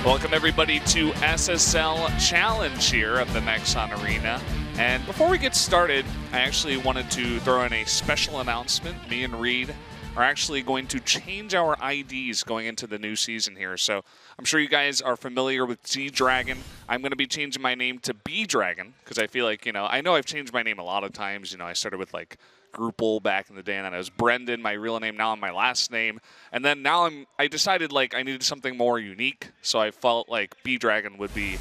Welcome everybody to SSL Challenge here at the Nexon Arena. And before we get started, I actually wanted to throw in a special announcement. Me and Reed are actually going to change our IDs going into the new season here. So I'm sure you guys are familiar with Z-Dragon. I'm going to be changing my name to B-Dragon because I feel like, I know I've changed my name a lot of times. I started with like Gruppel back in the day, and then I was Brendan, my real name. Now I'm my last name. And then now I decided like I needed something more unique, so I felt like B-Dragon would be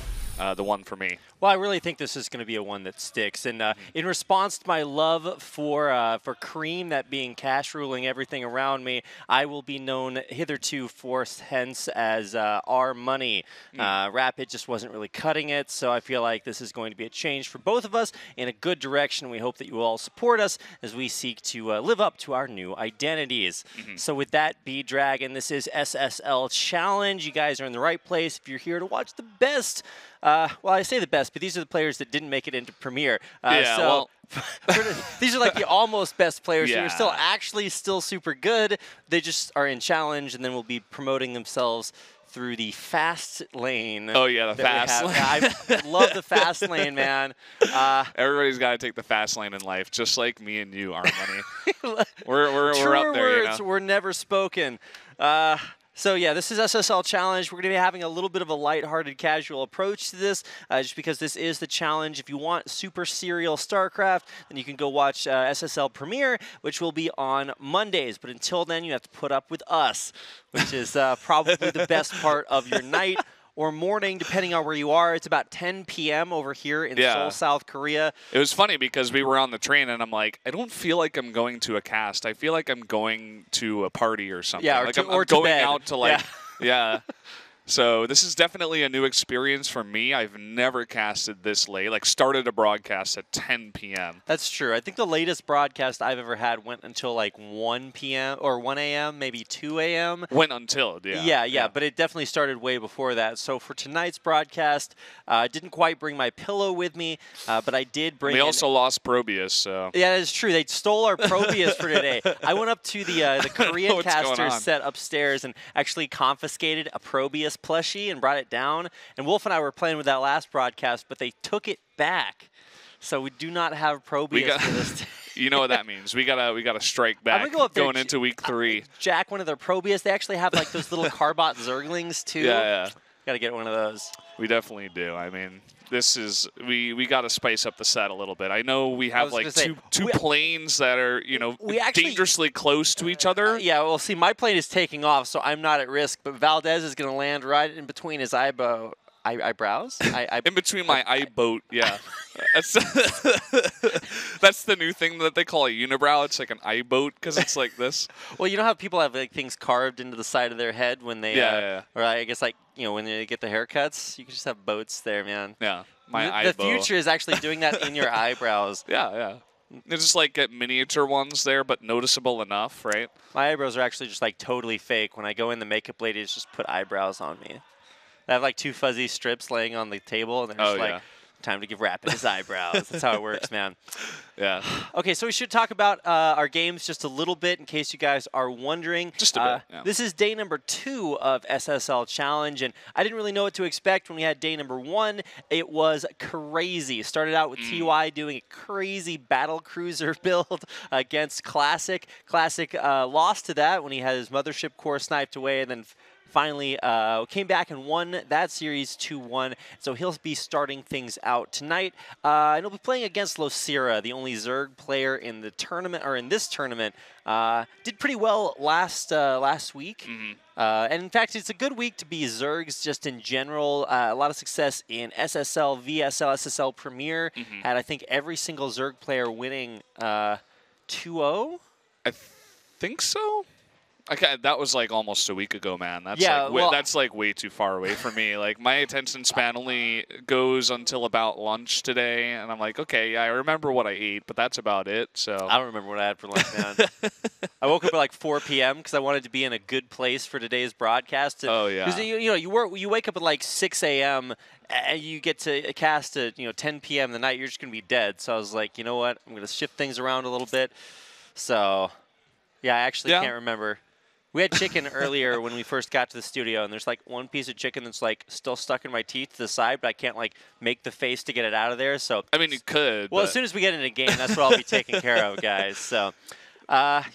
the one for me. Well, I really think this is going to be a one that sticks. And in response to my love for Cream, that being cash ruling everything around me, I will be known hitherto hence as R Money. Rapid just wasn't really cutting it, so I feel like this is going to be a change for both of us in a good direction. We hope that you will all support us as we seek to live up to our new identities. So with that, B-Dragon, this is SSL Challenge. You guys are in the right place if you're here to watch the best. Well, I say the best, but these are the players that didn't make it into Premier. Well, these are like the almost best players who are still super good. They just are in Challenge, and then will be promoting themselves through the fast lane. Oh, yeah, the fast lane. I love the fast lane, man. Everybody's got to take the fast lane in life, just like me and you, R Money. we're up there, words were never spoken. So yeah, this is SSL Challenge. We're going to be having a little bit of a lighthearted, casual approach to this, just because this is the challenge. If you want super serial StarCraft, then you can go watch SSL Premier, which will be on Mondays. But until then, you have to put up with us, which is probably the best part of your night or morning, depending on where you are. It's about 10 p.m. over here in Seoul, South Korea. It was funny because we were on the train, and I'm like, I don't feel like I'm going to a cast. I feel like I'm going to a party or something. Yeah, like I'm going bed. out to like, So this is definitely a new experience for me. I've never casted this late, like started a broadcast at 10 p.m. That's true. I think the latest broadcast I've ever had went until like 1 p.m. or 1 a.m., maybe 2 a.m. Went until, Yeah, but it definitely started way before that. So for tonight's broadcast, I didn't quite bring my pillow with me, but I did bring. We also lost Probius, so. Yeah, that's true. They stole our Probius for today. I went up to the Korean casters set upstairs and actually confiscated a Probius plushie and brought it down. And Wolf and I were playing with that last broadcast, but they took it back. So we do not have Probius for this. You know what that means. We gotta strike back going into week 3. Jack one of their Probius. They actually have like those little Carbot Zerglings too. Yeah. Got to get one of those. We definitely do. I mean, this is we got to spice up the set a little bit. I know we have like two planes that are dangerously close to each other. Yeah, well, see, my plane is taking off, so I'm not at risk. But Valdez is going to land right in between his eyebrows. In between my eye boat, yeah. That's the new thing that they call a unibrow. It's like an eye boat because it's like this. Well, you know how people have like things carved into the side of their head when they, or I guess like when they get the haircuts, you can just have boats there, man. Yeah, my The future is actually doing that in your eyebrows. Yeah. They just like get miniature ones there, but noticeable enough, right? My eyebrows are actually just like totally fake. When I go in, the makeup ladies just put eyebrows on me. I have like 2 fuzzy strips laying on the table, and they're just like, time to give Rapid his eyebrows. That's how it works, man. Yeah. Okay, so we should talk about our games just a little bit in case you guys are wondering. Just a bit, This is day number 2 of SSL Challenge, and I didn't really know what to expect when we had day number 1. It was crazy. Started out with TY doing a crazy battle cruiser build against Classic. Classic lost to that when he had his mothership core sniped away, and then finally came back and won that series 2-1. So he'll be starting things out tonight. And he'll be playing against Losira, the only Zerg player in the tournament, or in this tournament. Did pretty well last week. And in fact, it's a good week to be Zergs just in general. A lot of success in SSL, VSL, SSL Premier. Had, I think, every single Zerg player winning 2-0. I think so. Okay, that was like almost a week ago, man. That's that's like way too far away for me. Like my attention span only goes until about lunch today, and I'm like, okay, yeah, I remember what I ate, but that's about it. So I don't remember what I had for lunch, man. I woke up at like 4 p.m. because I wanted to be in a good place for today's broadcast. Oh yeah. Because you wake up at like 6 a.m. and you get to cast at 10 p.m. the night. You're just gonna be dead. So I was like, you know what? I'm gonna shift things around a little bit. So yeah, I actually can't remember. We had chicken earlier when we first got to the studio, and there's like one piece of chicken that's like still stuck in my teeth to the side, but I can't like make the face to get it out of there. So I mean, you could. Well, as soon as we get into a game, that's what I'll be taking care of, guys. So.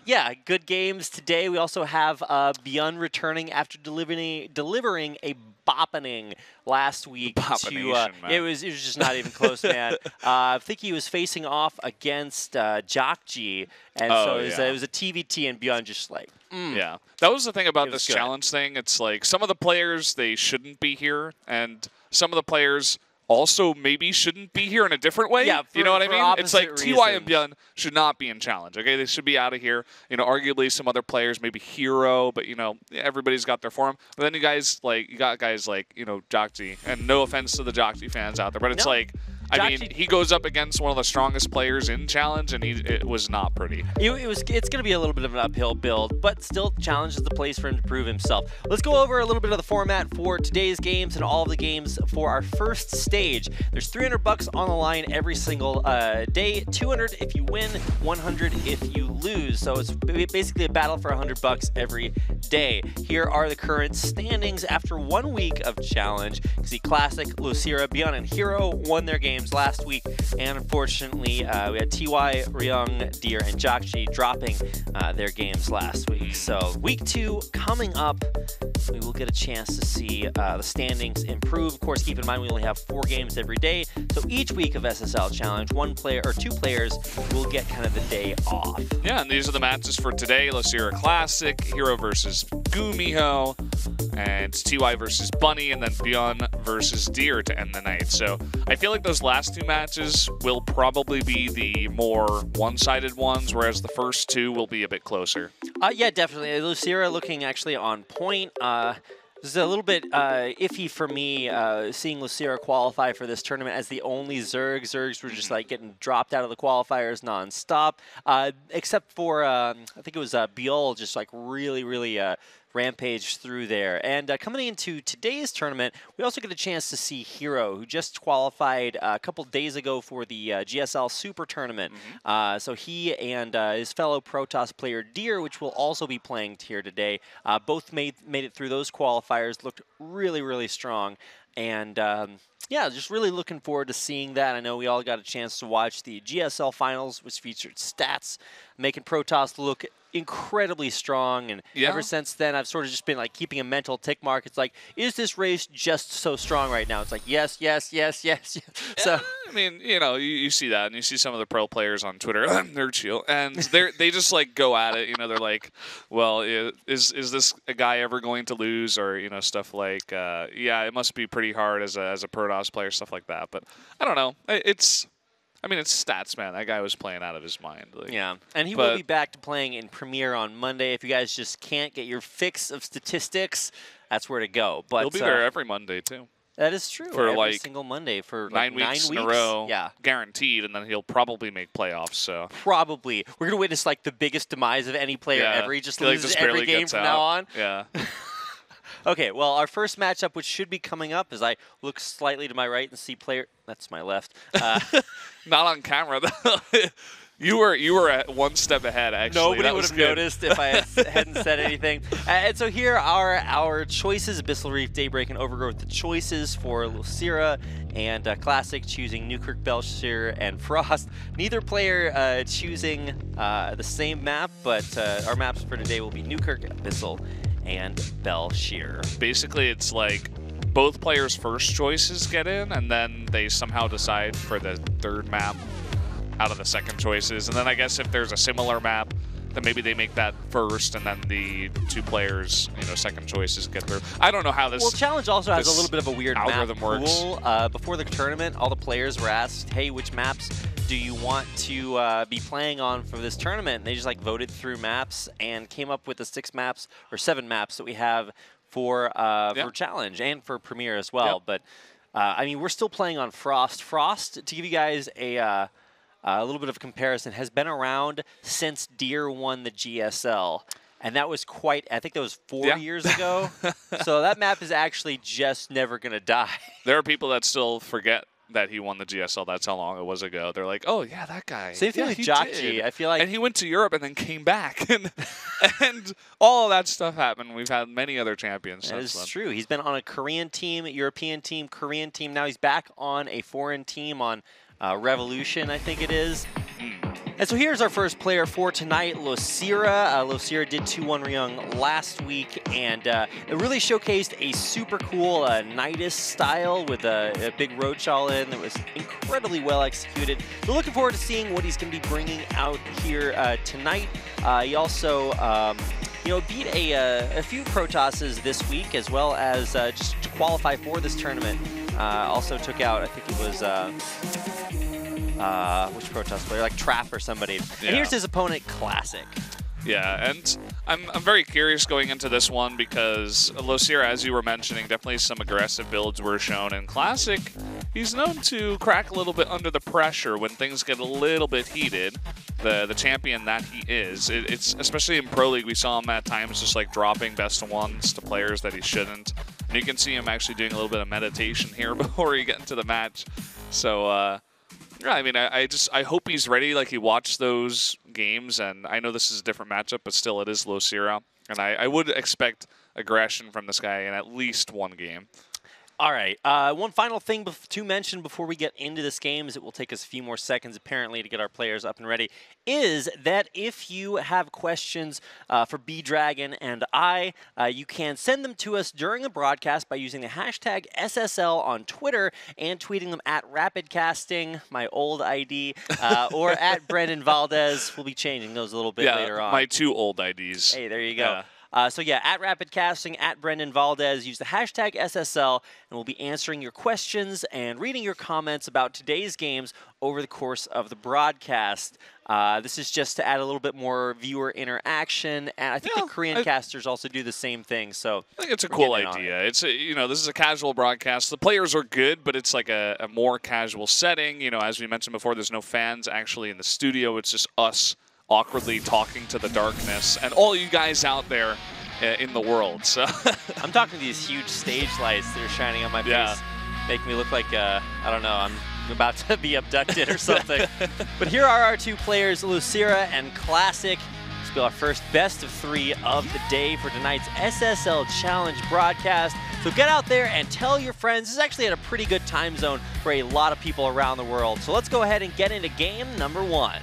Yeah, good games today. We also have Beyond returning after delivering a boppening last week. It was just not even close, man. I think he was facing off against Jockji, and it was a TVT, and Beyond just like. Yeah, that was the thing about this challenge thing. It's like some of the players, they shouldn't be here, and some of the players also maybe shouldn't be here in a different way. Yeah, you know what I mean? It's like reasons. TY and Björn should not be in challenge. Okay, they should be out of here. You know, arguably some other players, maybe Hero, but you know, everybody's got their form. But then you got guys like Jockji, and no offense to the Jockji fans out there, but it's like. I mean, he goes up against one of the strongest players in Challenge, and it was not pretty. It's going to be a little bit of an uphill build, but still, Challenge is the place for him to prove himself. Let's go over a little bit of the format for today's games and all of the games for our first stage. There's $300 on the line every single day, 200 if you win, 100 if you lose. So it's basically a battle for $100 every day. Here are the current standings after 1 week of Challenge. You see Classic, losira, Beyond, and Hero won their games last week, and unfortunately, we had TY, Ryung, Deer, and Jockji dropping their games last week. So week 2 coming up, we will get a chance to see the standings improve. Of course, keep in mind we only have 4 games every day, so each week of SSL Challenge, 1 player or 2 players will get kind of the day off. Yeah, and these are the matches for today: losira Classic, Hero versus Gumiho, and TY versus Bunny, and then Beyond versus Deer to end the night. So I feel like those last 2 matches will probably be the more one-sided ones, whereas the first 2 will be a bit closer. Yeah, definitely. Losira looking actually on point. This is a little bit iffy for me seeing losira qualify for this tournament as the only Zerg. Zergs were just like getting dropped out of the qualifiers non-stop, except for I think it was Biol just like really rampage through there. And coming into today's tournament, we also get a chance to see Hero, who just qualified a couple days ago for the GSL Super Tournament. So he and his fellow Protoss player Deer, which will also be playing here today, both made it through those qualifiers, looked really strong. And yeah, just really looking forward to seeing that. I know we all got a chance to watch the GSL Finals, which featured Stats, making Protoss look incredibly strong, and ever since then I've sort of just been like keeping a mental tick mark. It's like, is this race just so strong right now? It's like yes. So I mean, you know, you see that, and you see some of the pro players on Twitter, they're chill, and they just like go at it. You know, they're like, well, is this a guy ever going to lose, or you know, stuff like, yeah, it must be pretty hard as a Protoss player, stuff like that. But I don't know, I mean, it's Stats, man. That guy was playing out of his mind. Like, yeah, and he will be back to playing in Premiere on Monday. If you guys just can't get your fix of statistics, that's where to go. But he'll be there every Monday, too. That is true. For every like single Monday for 9 like weeks 9 in weeks? a row, yeah, guaranteed, and then he'll probably make playoffs. So probably we're gonna witness like the biggest demise of any player ever. He just loses every game from now on. Yeah. Okay, well, our first matchup, which should be coming up, as I look slightly to my right and see player. That's my left. Not on camera, though. You were at 1 step ahead, actually. Nobody would have noticed if I hadn't said anything. And so here are our choices. Abyssal Reef, Daybreak, and Overgrowth. The choices for losira and Classic choosing Newkirk, Belshire, and Frost. Neither player choosing the same map, but our maps for today will be Newkirk, Abyssal, and Belshire. Basically, it's like both players' first choices get in, and then they somehow decide for the 3rd map out of the second choices. And then I guess if there's a similar map, then maybe they make that first, and then the 2 players, you know, second choices get through. I don't know how this. Well, Challenge also has a little bit of a weird algorithm map pool. Before the tournament, all the players were asked, "Hey, which maps do you want to be playing on for this tournament?" And they just like voted through maps and came up with the 6 maps or 7 maps that we have for Challenge and for Premiere as well. But I mean, we're still playing on Frost. Frost, to give you guys a little bit of a comparison, has been around since Deer won the GSL. And that was I think that was 4 years ago. So that map is actually just never going to die. There are people that still forget that he won the GSL. That's how long it was ago. They're like, oh, yeah, that guy. Same thing with Jockey. I feel like. And he went to Europe and then came back. And all of that stuff happened. We've had many other champions That since then. is true. He's been on a Korean team, European team, Korean team. Now he's back on a foreign team on Revolution, I think it is. And so here's our first player for tonight, Losira. Losira did 2-1 Ryung last week, and it really showcased a super cool Nidus style with a big Ro2 in that was incredibly well executed. We're looking forward to seeing what he's going to be bringing out here tonight. He also beat a few Protosses this week, as well as just to qualify for this tournament. Also took out, I think it was... which Protoss player, like Trap or somebody. Yeah. And here's his opponent, Classic. Yeah, and I'm very curious going into this one because Losira, as you were mentioning, definitely some aggressive builds were shown. And Classic, he's known to crack a little bit under the pressure when things get a little bit heated. The champion that he is. It's especially in Pro League, we saw him at times just like dropping best of ones to players that he shouldn't. And you can see him actually doing a little bit of meditation here before he get into the match. So, yeah, I mean, I hope he's ready. Like, he watched those games, and I know this is a different matchup, but still, it is Losira. And I would expect aggression from this guy in at least one game. All right. One final thing to mention before we get into this game, as it will take us a few more seconds apparently to get our players up and ready, is that if you have questions for B-Dragon and you can send them to us during the broadcast by using the hashtag SSL on Twitter and tweeting them at Rapidcasting, my old ID, or at Brendan Valdez. We'll be changing those a little bit later on. My 2 old IDs. Hey, there you go. Yeah. So yeah, at Rapidcasting, at Brendan Valdez, use the hashtag SSL, and we'll be answering your questions and reading your comments about today's games over the course of the broadcast. This is just to add a little bit more viewer interaction, and I think the Korean casters also do the same thing. So I think it's a cool idea. It's this is a casual broadcast. The players are good, but it's like a more casual setting. As we mentioned before, there's no fans actually in the studio. It's just us awkwardly talking to the darkness and all you guys out there in the world. So I'm talking these huge stage lights that are shining on my face, make me look like I don't know, I'm about to be abducted or something. But here are our 2 players, Losira and Classic. This will be our first best of 3 of the day for tonight's SSL Challenge broadcast. So get out there and tell your friends. This is actually at a pretty good time zone for a lot of people around the world. So let's go ahead and get into game number 1.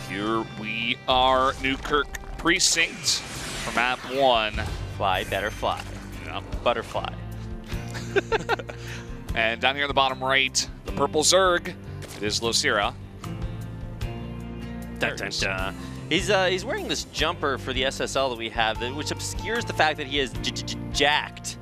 Here we are, Newkirk Precinct for map 1. Fly, better fly. Yeah. Butterfly. And down here in the bottom right, the purple Zerg. It is Losira. Dun, dun, dun. He's wearing this jumper for the SSL that we have, which obscures the fact that he is jacked.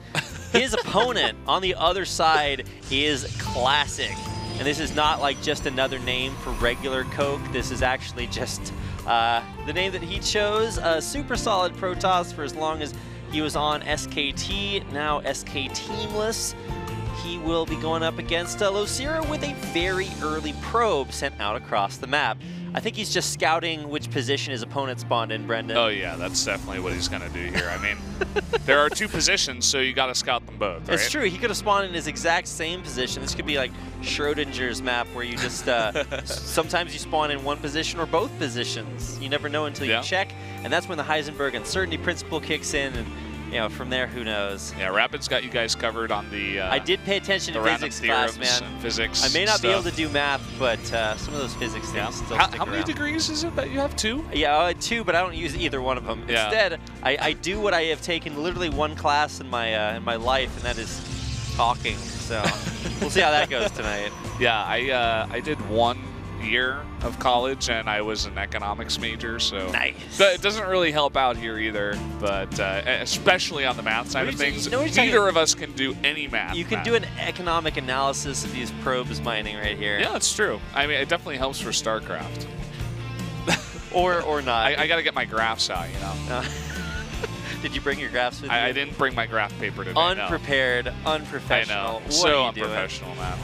His opponent on the other side is Classic. And this is not like just another name for regular Coke. This is actually just the name that he chose. A super solid Protoss for as long as he was on SKT, now SK Teamless. He will be going up against Losira with a very early probe sent out across the map. I think he's just scouting which position his opponent spawned in, Brendan. Oh yeah, that's definitely what he's going to do here. I mean, there are 2 positions, so you got to scout them both, right? It's true. He could have spawned in his exact same position. This could be like Schrodinger's map, where you just sometimes you spawn in one position or both positions. You never know until you check, and that's when the Heisenberg uncertainty principle kicks in. And from there, who knows? Yeah, Rapid's got you guys covered on the I did pay attention to physics class, man. Physics I may not be able to do math, but some of those physics things still stick How many degrees is it that you have? 2? Yeah, 2, but I don't use either one of them. Yeah. Instead, I do what I have taken literally 1 class in my life, and that is talking. So we'll see how that goes tonight. Yeah, I did 1 year of college, and I was an economics major, so nice. It doesn't really help out here either, but especially on the math side of things, neither of us can do any math. You can do an economic analysis of these probes mining right here. Yeah, that's true. I mean, it definitely helps for StarCraft. or not. I got to get my graphs out, Did you bring your graphs with you? I didn't bring my graph paper today. Unprepared, unprofessional. I know. So unprofessional, man.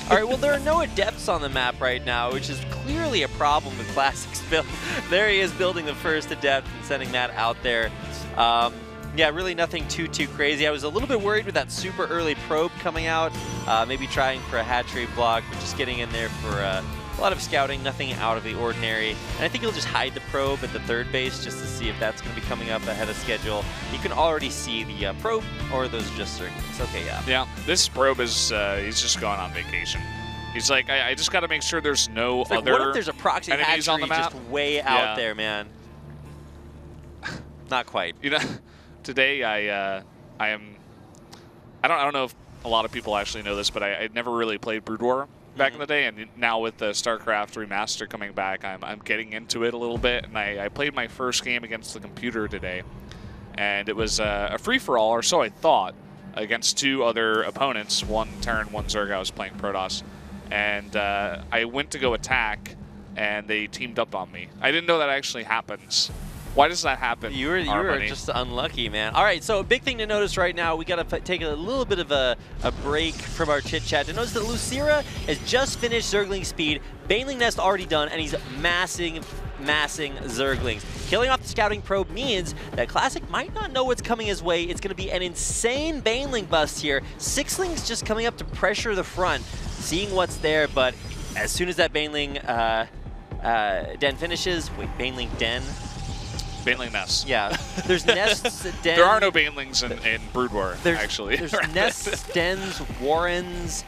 All right, well, there are no adepts on the map right now, which is clearly a problem with Classic's build. There he is building the first adept and sending that out there. Yeah, really nothing too crazy. I was a little bit worried with that super early probe coming out, maybe trying for a hatch rate block, but just getting in there for a lot of scouting, nothing out of the ordinary. And I think he'll just hide the probe at the third base just to see if that's going to be coming up ahead of schedule. You can already see the probe, or those are just circles. Okay, yeah. Yeah, this probe is, he's just going on vacation. He's like, I just got to make sure there's no it's like, other what if there's a proxy hatchery on the map? just way out there, man? Not quite. You know, today I don't know if a lot of people actually know this, but I never really played Brood War back in the day, and now with the StarCraft Remaster coming back, I'm getting into it a little bit, and I played my first game against the computer today, and it was a free-for-all, or so I thought, against 2 other opponents, one Terran, one Zerg. I was playing Protoss, and I went to go attack, and they teamed up on me. I didn't know that actually happens. Why does that happen? You were just unlucky, man. All right, so a big thing to notice right now, we got to take a little bit of a break from our chit-chat to notice that losira has just finished Zergling speed, Baneling Nest already done, and he's massing Zerglings. Killing off the scouting probe means that Classic might not know what's coming his way. It's going to be an insane Baneling bust here. Sixlings just coming up to pressure the front, seeing what's there, but as soon as that Baneling den finishes, wait, Baneling den? Baneling Nests. Yeah, there's nests, dens. There are no Banelings in Brood War, actually. There's nests, dens, warrens.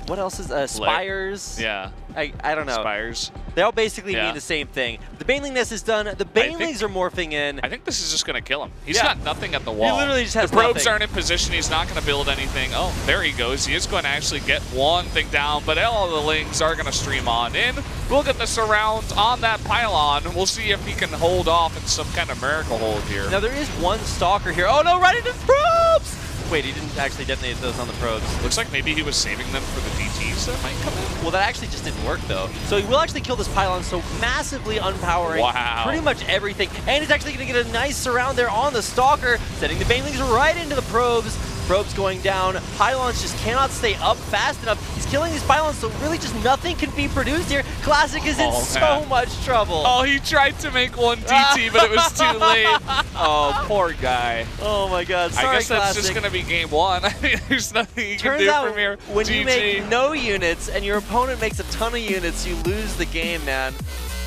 What else is spires? Yeah. I don't know. Spires. They all basically mean the same thing. The Baneling Nest is done. The Banelings are morphing in. I think this is just going to kill him. He's got nothing at the wall. He literally just has the probes nothing. aren't in position. He's not going to build anything. Oh, there he goes. He is going to actually get one thing down, but all the Lings are going to stream on in. We'll get the surround on that pylon. We'll see if he can hold off in some kind of miracle hold here. Now, there is one Stalker here. Oh, no, right into probes! Wait, he didn't actually detonate those on the probes. Looks like maybe he was saving them for the DTs that might come in. Well, that actually just didn't work, though. So he will actually kill this pylon, so massively unpowering pretty much everything. And he's actually going to get a nice surround there on the Stalker, sending the Banelings right into the probes. Probes going down. Pylons just cannot stay up fast enough. He's killing these pylons, so really just nothing can be produced here. Classic is in so much trouble. Oh, he tried to make one DT, but it was too late. Oh, poor guy. Oh my God, sorry, I guess that's Classic. just going to be game 1. I mean, there's nothing you can do from here. When GG. you make no units and your opponent makes a ton of units, you lose the game, man.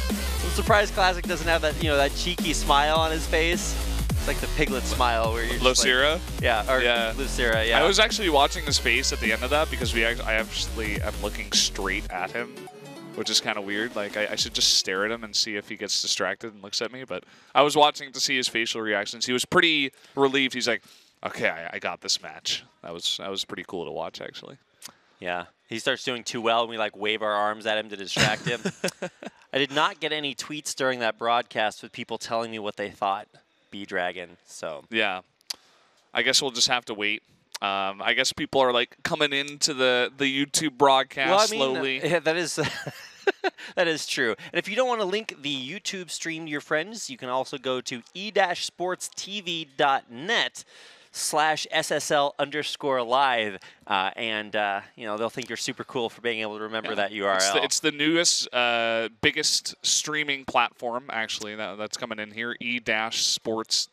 I'm surprised Classic doesn't have that, that cheeky smile on his face. It's like the piglet smile where you're just losira? Like, yeah, losira, yeah. I was actually watching his face at the end of that because I actually am looking straight at him, which is kind of weird. Like, I should just stare at him and see if he gets distracted and looks at me, but I was watching to see his facial reactions. He was pretty relieved. He's like, okay, I got this match. That was pretty cool to watch, actually. Yeah, he starts doing too well and we like wave our arms at him to distract him. I did not get any tweets during that broadcast with people telling me what they thought. B-Dragon, so. Yeah, I guess we'll just have to wait. I guess people are like coming into the YouTube broadcast slowly. Yeah, that is that is true. And if you don't want to link the YouTube stream to your friends, you can also go to e-sportstv.net/SSL_live, and they'll think you're super cool for being able to remember that URL. It's the newest, biggest streaming platform, actually, that's coming in here, e-sports.tv.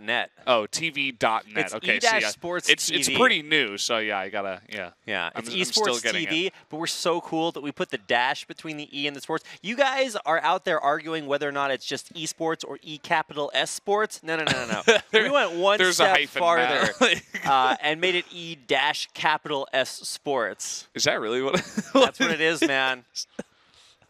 .net. Oh, tv.net. It's okay, e-sports TV. It's pretty new, so yeah, I gotta, Yeah, it's esports still getting TV, it. but we're so cool that we put the dash between the E and the sports. You guys are out there arguing whether or not it's just esports or E-capital-S sports. No. We went one step farther and made it E-capital-S sports. Is that really what? That's what it is, man.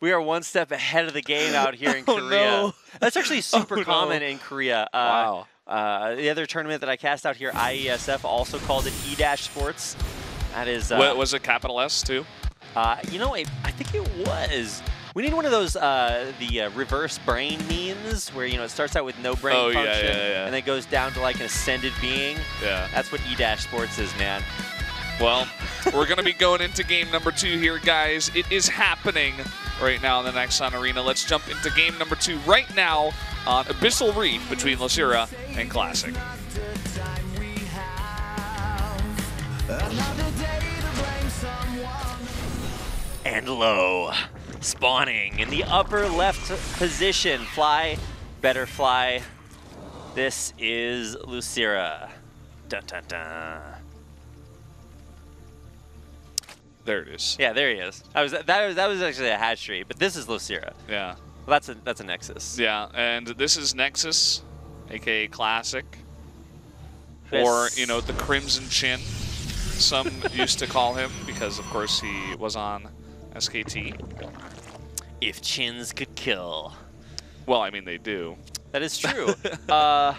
We are one step ahead of the game out here in Korea. No. That's actually super common in Korea. Wow. The other tournament that I cast out here, IESF, also called it E-sports. That is. Was it capital S too? I think it was. We need one of those the reverse brain memes where it starts out with no brain function and then goes down to like an ascended being. Yeah. That's what E-sports is, man. Well, we're going to be going into game number 2 here, guys. It is happening right now in the Nexon Arena. Let's jump into game number 2 right now on Abyssal Reef between losira and Classic. Another day to blame someone. and low. Spawning in the upper left position. Fly, better fly. This is Losira. Dun, dun, dun. There it is. Yeah, there he is. That was actually a hatchery, but this is Losira. Yeah. Well, that's a Nexus. Yeah, and this is Nexus, aka Classic, or you know, the Crimson Chin. Some used to call him because, of course, he was on SKT. If chins could kill. Well, I mean, they do. That is true. I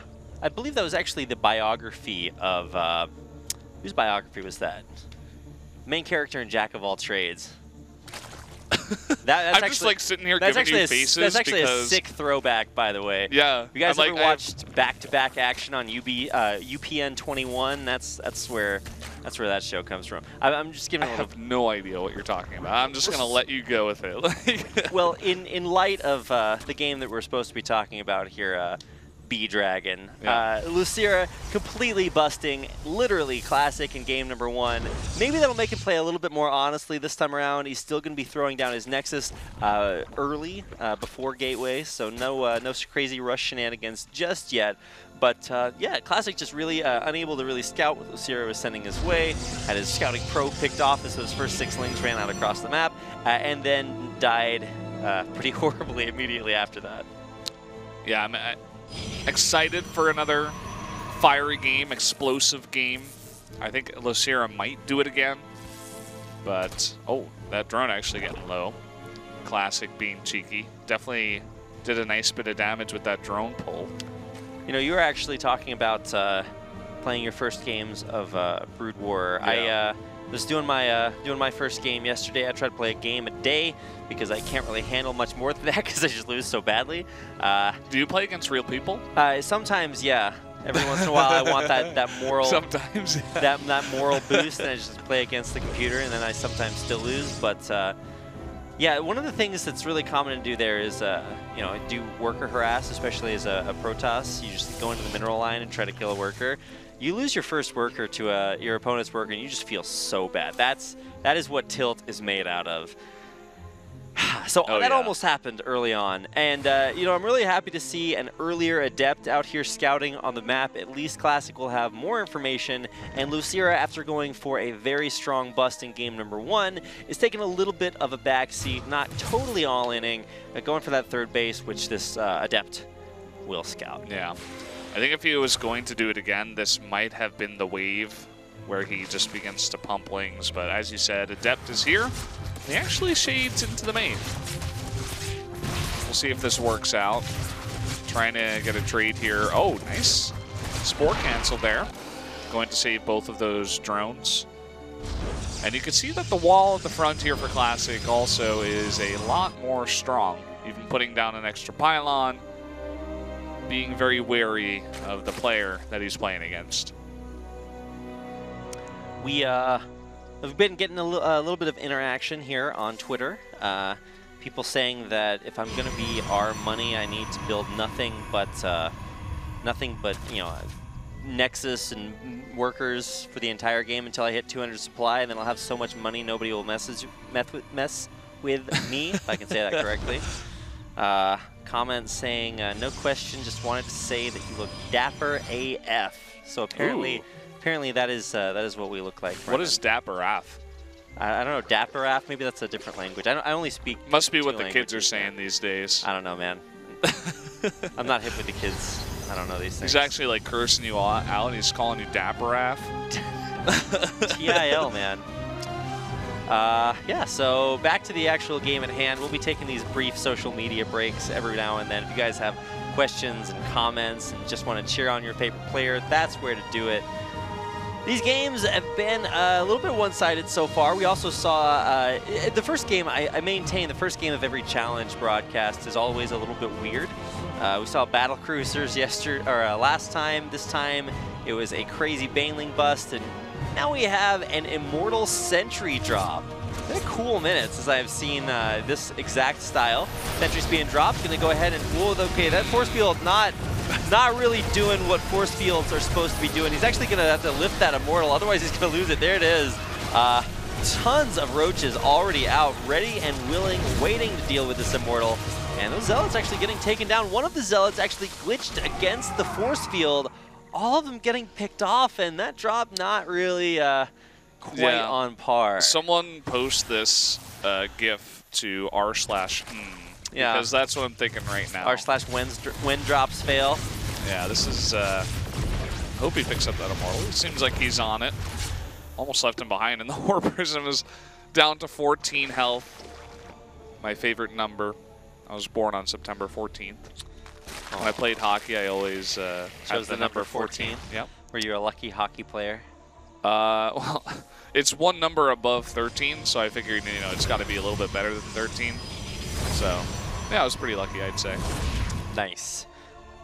believe that was actually the biography of whose biography was that? Main character in Jack of All Trades. I'm just like sitting here giving you faces. That's actually because... a sick throwback, by the way. Yeah. You guys ever watched back-to-back action on UPN 21? That's where that show comes from. I'm just giving. I have no idea what you're talking about. I'm just gonna let you go with it. Well, in light of the game that we're supposed to be talking about here. B-Dragon. Yeah. Losira completely busting, literally Classic in game number 1. Maybe that'll make him play a little bit more honestly this time around. He's still going to be throwing down his Nexus early, before Gateway, so no crazy rush shenanigans just yet. But yeah, Classic just really unable to really scout what Losira was sending his way. Had his scouting pro picked off as those first 6 links ran out across the map, and then died pretty horribly immediately after that. Yeah, I'm excited for another fiery game, explosive game. I think Losira might do it again. But, oh, that drone actually getting low. Classic being cheeky. Definitely did a nice bit of damage with that drone pull. You know, you were actually talking about playing your first games of Brood War. Yeah. I was doing my first game yesterday. I tried to play a game a day because I can't really handle much more than that because I just lose so badly. Do you play against real people? Sometimes, yeah. Every once in a while, I want that moral sometimes yeah. that moral boost, and I just play against the computer, and then I sometimes still lose. But yeah, one of the things that's really common to do there is you know, do worker harass, especially as a Protoss. You just go into the mineral line and try to kill a worker. You lose your first worker to your opponent's worker, and you just feel so bad. That is what Tilt is made out of. So that almost happened early on, and you know, I'm really happy to see an earlier Adept out here scouting on the map. At least Classic will have more information, and Losira, after going for a very strong bust in game number 1, is taking a little bit of a backseat, not totally all-inning, going for that third base, which this Adept will scout. Yeah. I think if he was going to do it again, this might have been the wave where he just begins to pump wings. But as you said, Adept is here. He actually shades into the main. We'll see if this works out. Trying to get a trade here. Oh, nice. Spore cancel there. Going to save both of those drones. And you can see that the wall at the front here for Classic also is a lot more strong. Even putting down an extra pylon. Being very wary of the player that he's playing against. We have been getting a little bit of interaction here on Twitter. People saying that if I'm going to be our money, I need to build nothing but you know, Nexus and workers for the entire game until I hit 200 supply, and then I'll have so much money nobody will mess with me, if I can say that correctly. Comments saying, no question, just wanted to say that you look dapper AF. So apparently that is what we look like. What is dapper AF? I don't know, dapper AF, maybe that's a different language. I only speak Must be what the kids are saying these days. I don't know, man. I'm not hip with the kids. I don't know these things. He's actually like cursing you out, and he's calling you dapper AF. TIL, man. Yeah, so back to the actual game at hand. We'll be taking these brief social media breaks every now and then. If you guys have questions and comments and just want to cheer on your favorite player, that's where to do it. These games have been a little bit one-sided so far. We also saw the first game, I maintain the first game of every challenge broadcast is always a little bit weird. We saw battle cruisers last time. This time it was a crazy Baneling bust, and now we have an Immortal Sentry drop. They're cool minutes as I've seen this exact style. Sentry's being dropped, gonna go ahead and, whoa, okay, that force field not really doing what force fields are supposed to be doing. He's actually gonna have to lift that Immortal, otherwise he's gonna lose it. There it is. tons of roaches already out, ready and willing, waiting to deal with this Immortal. And those Zealots actually getting taken down. One of the Zealots actually glitched against the force field. All of them getting picked off, and that drop not really quite on par. Someone post this GIF to r/. Because that's what I'm thinking right now. r/when drops fail. Yeah, this is. Hope he picks up that Immortal. It seems like he's on it. Almost left him behind, and the War Prism is down to 14 health. My favorite number. I was born on September 14th. When I played hockey, I always chose the number 14. Yep. Were you a lucky hockey player? Well, it's one number above 13, so I figured, you know, it's got to be a little bit better than 13. So, yeah, I was pretty lucky, I'd say. Nice.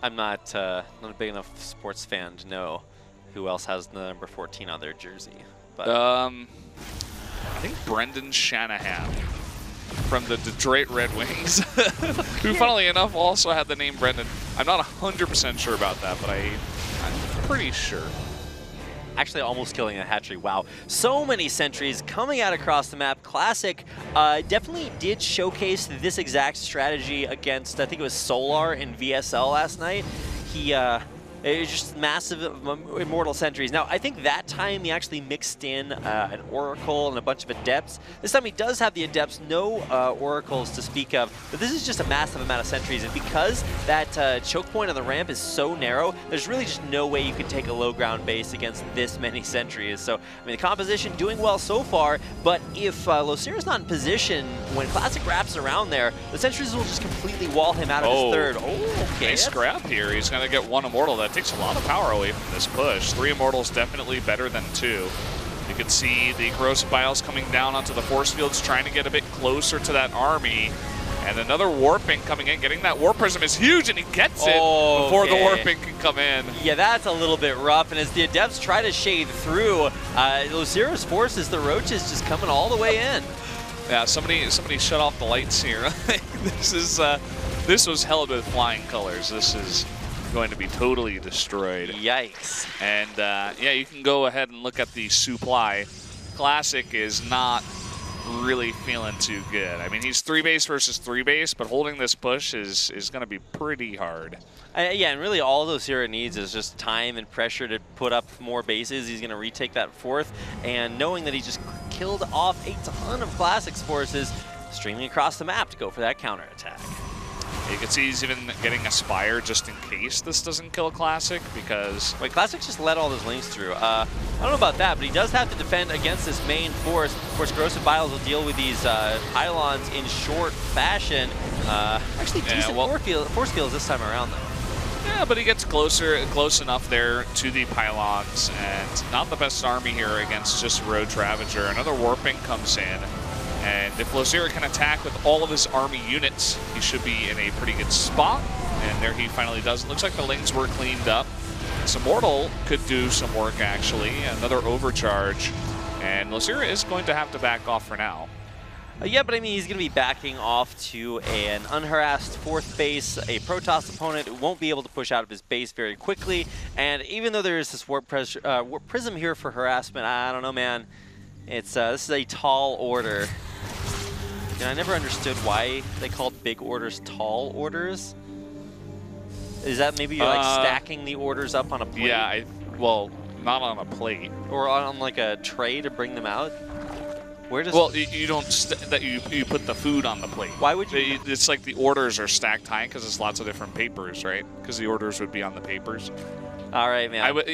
I'm not a big enough sports fan to know who else has the number 14 on their jersey. But I think Brendan Shanahan from the Detroit Red Wings, who, funnily enough, also had the name Brendan. I'm not 100% sure about that, but I'm pretty sure. Actually almost killing a hatchery. Wow. So many sentries coming out across the map. Classic definitely did showcase this exact strategy against, I think it was Solar in VSL last night. It was just massive Immortal sentries. Now, I think that time he actually mixed in an Oracle and a bunch of Adepts. This time he does have the Adepts, no Oracles to speak of, but this is just a massive amount of sentries. And because that choke point on the ramp is so narrow, there's really just no way you can take a low ground base against this many sentries. So, I mean, the composition doing well so far, but if losira's not in position, when Classic wraps around there, the sentries will just completely wall him out of his third. Oh, okay. Nice grab here. He's going to get one Immortal. That takes a lot of power away from this push. 3 Immortals definitely better than 2. You can see the Corrosive Biles coming down onto the force fields, trying to get a bit closer to that army. And another Warping coming in. Getting that Warp Prism is huge, and he gets it before the Warping can come in. Yeah, that's a little bit rough. And as the Adepts try to shade through, losira's forces, the Roaches just coming all the way in. Yeah, somebody shut off the lights here. This was held with flying colors. This is going to be totally destroyed. Yikes. And yeah, you can go ahead and look at the supply. Classic is not really feeling too good. I mean, he's 3 base versus 3 base, but holding this push is going to be pretty hard. Yeah, and really all losira needs is just time and pressure to put up more bases. He's going to retake that 4th, and knowing that he just killed off a ton of Classic's forces, streaming across the map to go for that counterattack. You can see he's even getting a Spire just in case this doesn't kill Classic, because... Wait, Classic just let all those links through. I don't know about that, but he does have to defend against this main force. Of course, Corrosive Biles will deal with these pylons in short fashion. Actually, decent force fields this time around, though. Yeah, but he gets close enough there to the pylons, and not the best army here against just Roach Ravager. Another Warping comes in. And if losira can attack with all of his army units, he should be in a pretty good spot. And there he finally does. It looks like the lanes were cleaned up. This Immortal could do some work, actually. Another overcharge. And losira is going to have to back off for now. Yeah, but I mean, he's going to be backing off to an unharassed 4th base. A Protoss opponent won't be able to push out of his base very quickly. And even though there is this Warp Prism here for harassment, I don't know, man. This is a tall order. And I never understood why they called big orders tall orders. Is that maybe you're like stacking the orders up on a plate? Yeah, well, not on a plate. Or on like a tray to bring them out? Where does? Well, you don't you put the food on the plate. Why would you? It's like the orders are stacked high because it's lots of different papers, right? Because the orders would be on the papers. All right, man. I went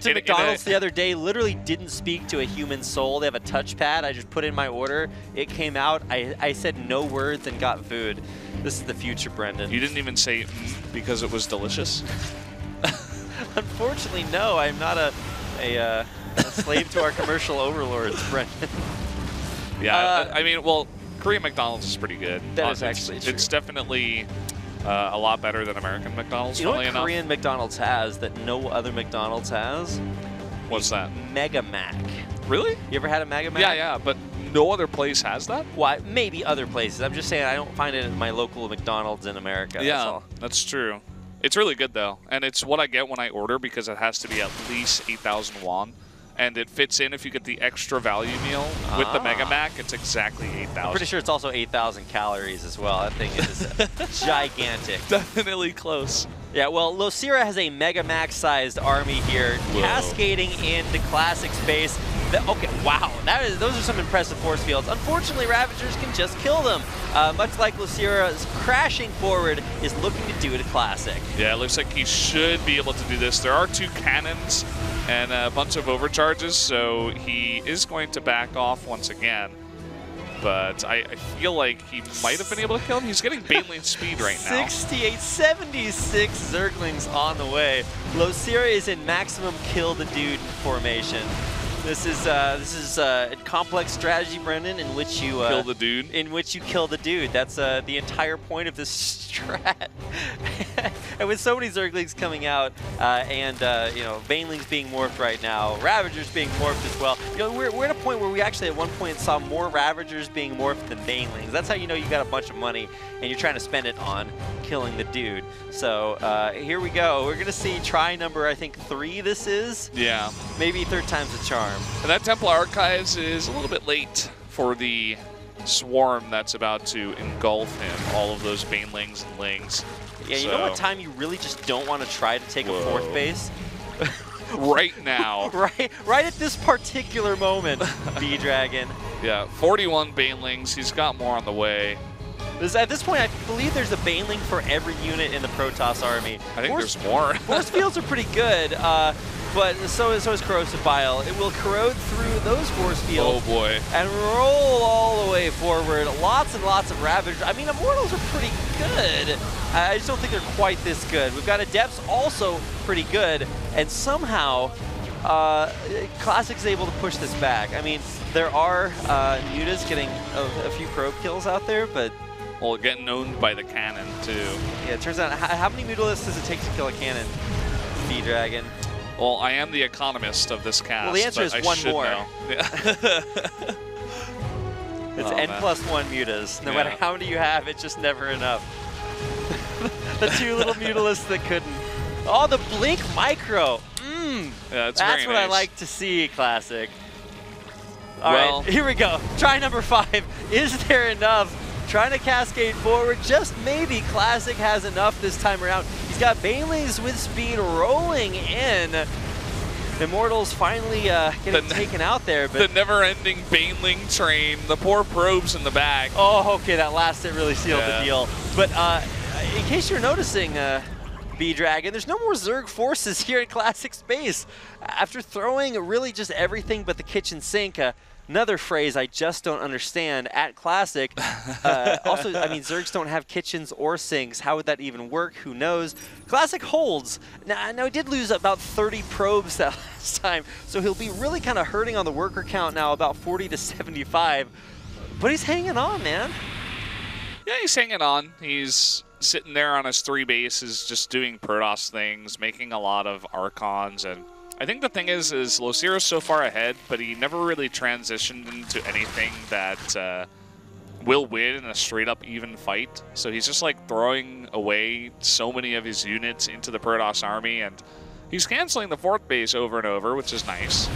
to McDonald's the other day, literally didn't speak to a human soul. They have a touchpad. I just put in my order. It came out. I said no words and got food. This is the future, Brendan. You didn't even say because it was delicious? Unfortunately, no. I'm not a slave to our commercial overlords, Brendan. Yeah, I mean, well, Korean McDonald's is pretty good. That is actually true. It's definitely a lot better than American McDonald's. You know what Korean McDonald's has that no other McDonald's has? What's that? Mega Mac. Really? You ever had a Mega Mac? Yeah, but no other place has that? Why? Maybe other places. I'm just saying I don't find it in my local McDonald's in America. Yeah, that's all. That's true. It's really good, though. And it's what I get when I order because it has to be at least 8,000 won. and it fits in if you get the extra value meal with the Mega Mac. It's exactly 8,000. I'm pretty sure it's also 8,000 calories as well. That thing is gigantic. Definitely close. Yeah, well, Losira has a Mega Max-sized army here, cascading into Classic space. Okay, wow, those are some impressive force fields. Unfortunately, Ravagers can just kill them. Much like Losira's crashing forward is looking to do it at Classic. Yeah, it looks like he should be able to do this. There are 2 cannons and a bunch of overcharges, so he is going to back off once again. But I feel like he might have been able to kill him. He's getting Baneling speed right now. 68, 76 Zerglings on the way. Losira is in maximum kill the dude formation. This is a complex strategy, Brendan, in which you kill the dude. In which you kill the dude. That's the entire point of this strat. And with so many Zerglings coming out, and you know, Banelings being morphed right now, Ravagers being morphed as well. You know, we're at a point where we actually at one point saw more Ravagers being morphed than Banelings. That's how you know you got a bunch of money and you're trying to spend it on killing the dude. So here we go. We're gonna see try number, I think 3. This is. Yeah. Maybe 3rd time's a charm. And that Templar Archives is a little bit late for the swarm that's about to engulf him, all of those Banelings and Lings. Yeah, you know what time you really just don't want to try to take a 4th base? Right now. right at this particular moment, B-Dragon. Yeah, 41 Banelings. He's got more on the way. At this point, I believe there's a Baneling for every unit in the Protoss army. I think there's more. Force fields are pretty good. But so is Corrosive Bile. It will corrode through those force fields. Oh boy. And roll all the way forward. Lots and lots of Ravagers. I mean, Immortals are pretty good. I just don't think they're quite this good. We've got Adepts also pretty good. And somehow, Classic's able to push this back. I mean, there are Mutas getting a few probe kills out there, but... Well, getting owned by the cannon, too. Yeah, it turns out, how many Mutalisks does it take to kill a cannon, B-Dragon? Well, I am the economist of this cast. Well, the answer is one more. Yeah. It's N+1 mutas. No matter how many you have, it's just never enough. The 2 little mutalisks that couldn't. Oh, the Blink Micro. Yeah, that's what nice. I like to see, Classic. All right, here we go. Try number 5. Is there enough? Trying to cascade forward. Just maybe Classic has enough this time around. He's got Banelings with speed rolling in. Immortals finally getting taken out there. But the never-ending Baneling train. The poor probes in the back. Oh, okay, that last hit really sealed the deal. But in case you're noticing, B-Dragon, there's no more Zerg forces here in Classic space. After throwing really just everything but the kitchen sink, another phrase I just don't understand at Classic. Also, I mean, Zergs don't have kitchens or sinks. How would that even work? Who knows? Classic holds. Now he did lose about 30 probes that last time, so he'll be really kind of hurting on the worker count now, about 40 to 75. But he's hanging on, man. Yeah, he's hanging on. He's sitting there on his 3 bases, just doing Protoss things, making a lot of Archons, and I think the thing is Losira's so far ahead, but he never really transitioned into anything that will win in a straight-up even fight. So he's just like throwing away so many of his units into the Protoss army, and he's canceling the 4th base over and over, which is nice.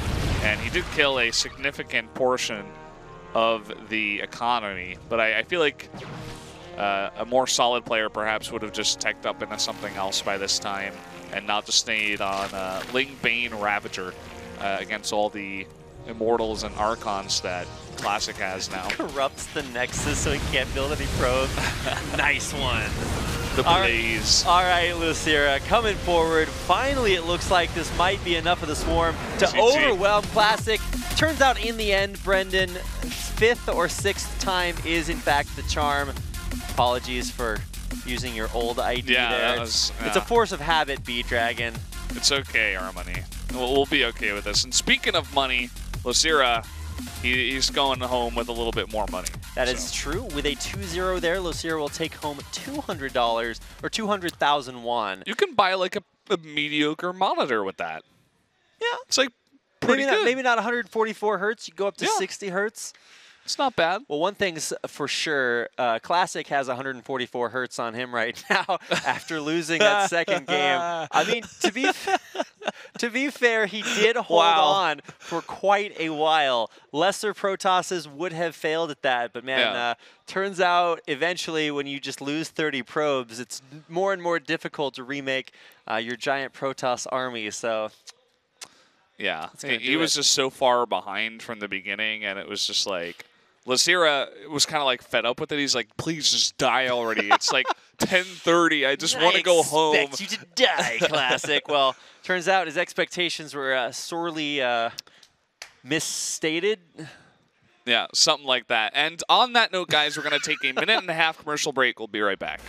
And he did kill a significant portion of the economy, but I feel like a more solid player perhaps would have just teched up into something else by this time and not just stayed on Ling Bane Ravager against all the Immortals and Archons that Classic has now. Corrupts the Nexus so he can't build any probes. Nice one. The Blaze. All right, Losira, coming forward. Finally, it looks like this might be enough of the Swarm to overwhelm Classic. Turns out in the end, Brendan, 5th or 6th time is in fact the charm. Apologies for using your old ID there. It's a force of habit, B-Dragon. It's okay, Harmony. We'll be okay with this. And speaking of money, Losira, he's going home with a little bit more money. That is true. With a 2-0 there, Losira will take home $200 or 200,000 won. You can buy like a mediocre monitor with that. Yeah. It's like pretty good. Maybe not 144 hertz. You go up to 60 hertz. It's not bad. Well, one thing's for sure, Classic has 144 hertz on him right now after losing that second game. I mean, To be fair, he did hold on for quite a while. Lesser Protosses would have failed at that, but man, turns out eventually when you just lose 30 probes, it's more and more difficult to remake your giant Protoss army. So yeah, he was just so far behind from the beginning, and it was just like losira was kind of like fed up with it. He's like, please just die already. It's like 10:30. I just want to go home. I expect you to die, Classic. Well, turns out his expectations were sorely misstated. Yeah, something like that. And on that note, guys, we're going to take a minute and a half commercial break. We'll be right back.